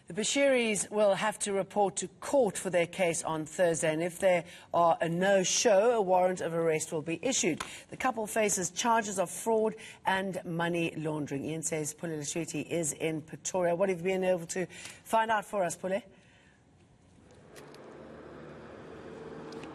The Bushiris will have to report to court for their case on Thursday, and if there are a no-show, a warrant of arrest will be issued. The couple faces charges of fraud and money laundering. eNCA's Pule Letshwiti is in Pretoria. What have you been able to find out for us, Pule?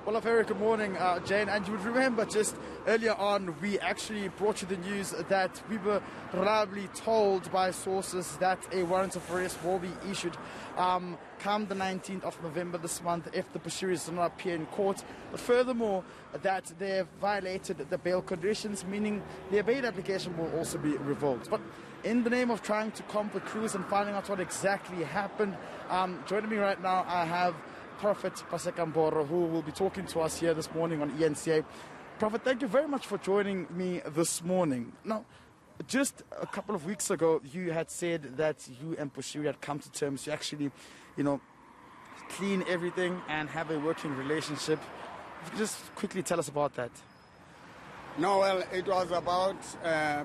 Well, a very good morning, Jane. And you would remember just earlier on, we actually brought you the news that we were reliably told by sources that a warrant of arrest will be issued come the 19th of November this month if the Bushiris do not appear in court. But furthermore, that they have violated the bail conditions, meaning their bail application will also be revoked. But in the name of trying to comb the crews and finding out what exactly happened, joining me right now, I have Prophet Paseka Mboro, who will be talking to us here this morning on eNCA. Prophet, thank you very much for joining me this morning. Now, just a couple of weeks ago, you had said that you and Bushiri had come to terms to actually, clean everything and have a working relationship. If you could just quickly tell us about that. No, well, it was about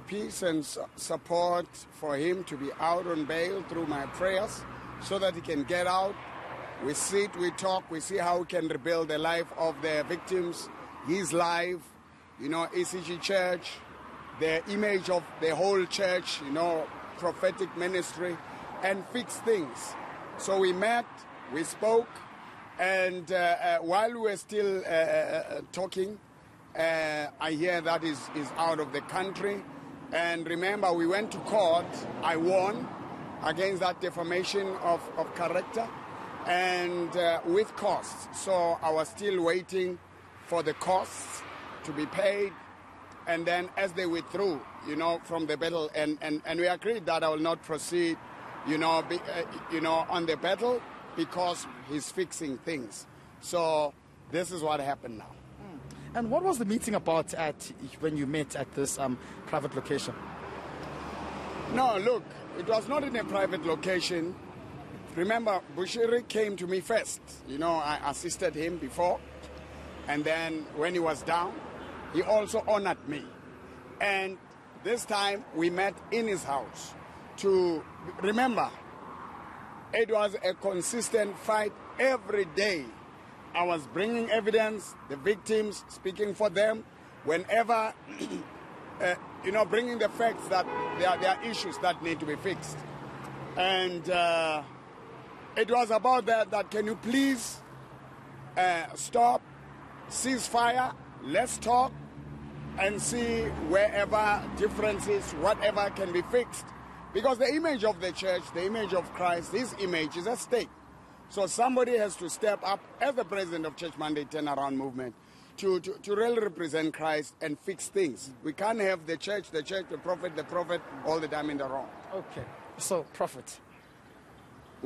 peace and support for him to be out on bail through my prayers so that he can get out. We sit, we talk, we see how we can rebuild the life of the victims, his life, ECG Church, the image of the whole church, prophetic ministry, and fix things. So we met, we spoke, and while we were still talking, I hear that is out of the country. And remember, we went to court. I won against that defamation of character. And with costs. So I was still waiting for the costs to be paid. And then as they withdrew, from the battle, and we agreed that I will not proceed, on the battle because he's fixing things. So this is what happened now. And what was the meeting about when you met at this private location? No, look, it was not in a private location. Remember, Bushiri came to me first. I assisted him before. And then when he was down, he also honored me. And this time we met in his house to remember, it was a consistent fight every day. I was bringing evidence, the victims, speaking for them, whenever, bringing the facts that there are issues that need to be fixed. And it was about that can you please stop, cease fire, let's talk, and see wherever differences, whatever can be fixed. Because the image of the church, the image of Christ, his image is at stake. So somebody has to step up as the president of Church Mandate Turnaround Movement to really represent Christ and fix things. We can't have the church, the prophet all the time in the wrong. Okay, so Prophet,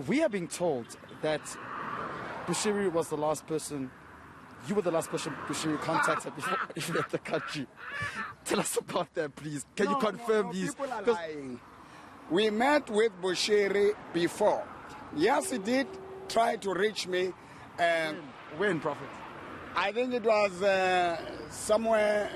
we are being told that Bushiri was the last person, you were the last person Bushiri contacted before he left the country. Tell us about that, please. Can you confirm these? People are lying. We met with Bushiri before. Yes, he did try to reach me. When, Prophet? I think it was somewhere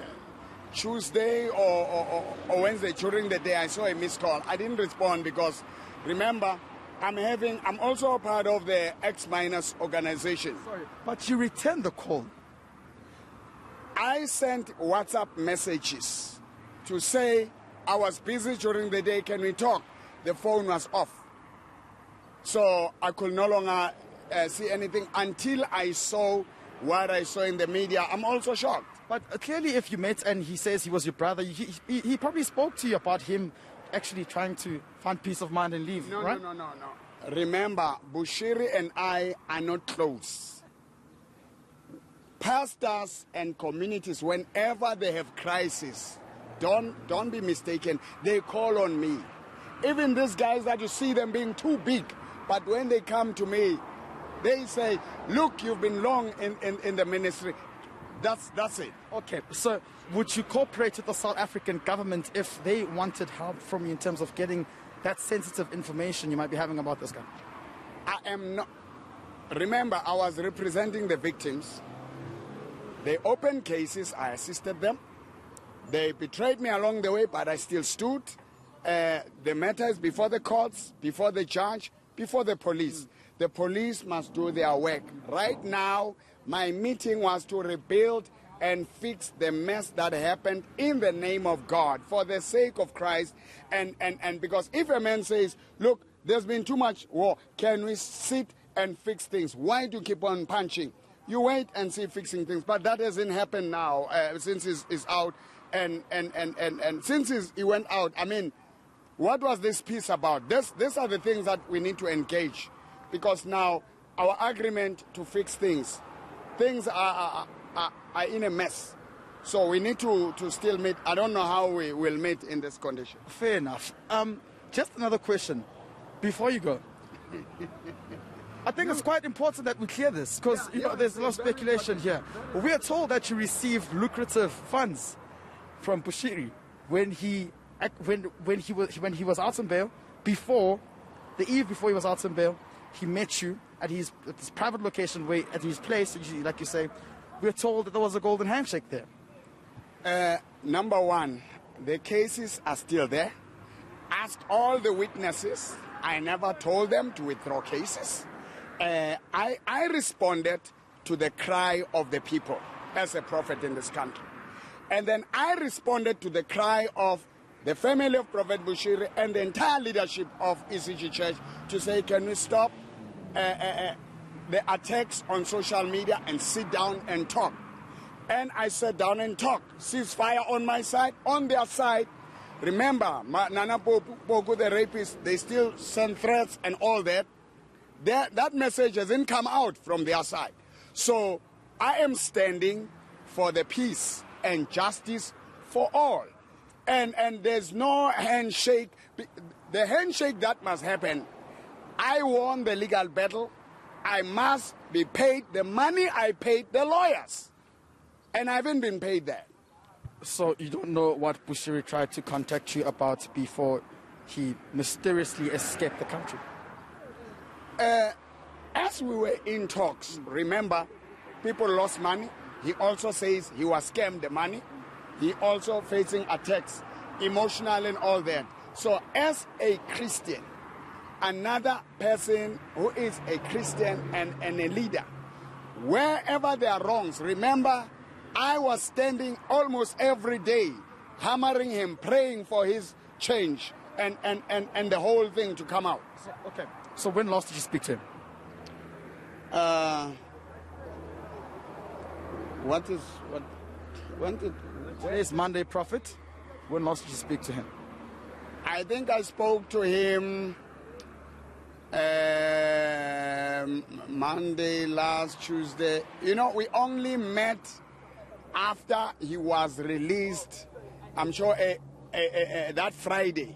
Tuesday or Wednesday during the day. I saw a missed call. I didn't respond because, remember, I'm also a part of the X- organization. Sorry, but you returned the call. I sent WhatsApp messages to say I was busy during the day, can we talk? The phone was off. So I could no longer see anything until I saw what I saw in the media. I'm also shocked. But clearly if you met and he says he was your brother, he probably spoke to you about him actually trying to find peace of mind and leave, right? No. Remember, Bushiri and I are not close. Pastors and communities, whenever they have crisis, don't be mistaken, they call on me. Even these guys that you see them being too big, but when they come to me, they say, look, you've been long in the ministry. That's it. Okay, so would you cooperate with the South African government if they wanted help from you in terms of getting that sensitive information you might be having about this guy? I am not. Remember, I was representing the victims. They opened cases, I assisted them. They betrayed me along the way, but I still stood. The matter is before the courts, before the judge. before the police. The police must do their work. Right now, my meeting was to rebuild and fix the mess that happened in the name of God, for the sake of Christ. And because if a man says, look, there's been too much war, can we sit and fix things? Why do you keep on punching? You wait and see fixing things. But that hasn't happened now since he's out. And since he went out, I mean, what was this peace about? These are the things that we need to engage. Because now our agreement to fix things are in a mess. So we need to still meet. I don't know how we will meet in this condition. Fair enough. Just another question before you go. I think it's quite important that we clear this because there's a lot of speculation here. We are told that you received lucrative funds from Bushiri when he was out on bail. Before the eve before he was out on bail, he met you at his private location, at his place, like you say. We're told that there was a golden handshake there. Number one, the cases are still there. Ask all the witnesses. I never told them to withdraw cases. I responded to the cry of the people as a prophet in this country. And then I responded to the cry of the family of Prophet Bushiri and the entire leadership of ECG Church to say, can we stop the attacks on social media and sit down and talk? And I sat down and talked. Ceasefire on my side, on their side. Remember, Nana Poku, the rapist, they still send threats and all that. That message hasn't come out from their side. So I am standing for the peace and justice for all. And there's no handshake. The handshake that must happen, I won the legal battle. I must be paid the money I paid the lawyers. And I haven't been paid that. So you don't know what Bushiri tried to contact you about before he mysteriously escaped the country? As we were in talks, remember, people lost money. He also says he was scammed the money. He also facing attacks, emotional and all that. So as a Christian, another person who is a Christian and a leader, wherever there are wrongs, remember, I was standing almost every day, hammering him, praying for his change and the whole thing to come out. Okay. So when last did you speak to him? Today is Monday, Prophet. When last did you speak to him? I think I spoke to him Monday, last Tuesday. You know, we only met after he was released, I'm sure that Friday.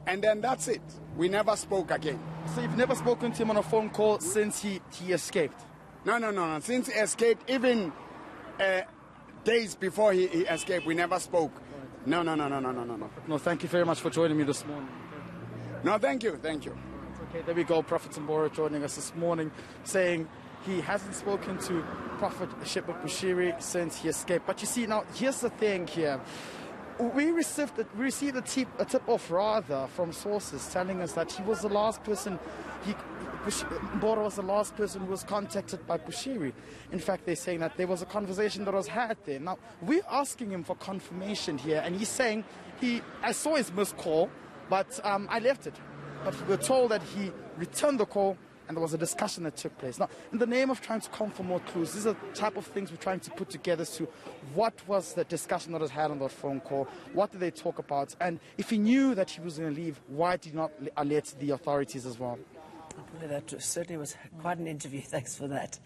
And then that's it. We never spoke again. So you've never spoken to him on a phone call since he escaped? No. Since he escaped, even days before he escaped, we never spoke. No. No, thank you very much for joining me this morning. No, thank you. Okay, there we go. Prophet Mboro joining us this morning, saying he hasn't spoken to Prophet Shepherd Bushiri since he escaped. But you see, now, here's the thing here. We received a tip-off rather from sources telling us that he was the last person, Mboro was the last person who was contacted by Bushiri. In fact, they're saying that there was a conversation that was had there. Now, we're asking him for confirmation here, and he's saying, I saw his missed call, but I left it. But we're told that he returned the call, and there was a discussion that took place. Now, in the name of trying to come for more clues, these are the type of things we're trying to put together as to what was the discussion that was had on that phone call, what did they talk about, and if he knew that he was going to leave, why did he not alert the authorities as well? That certainly was quite an interview. Thanks for that.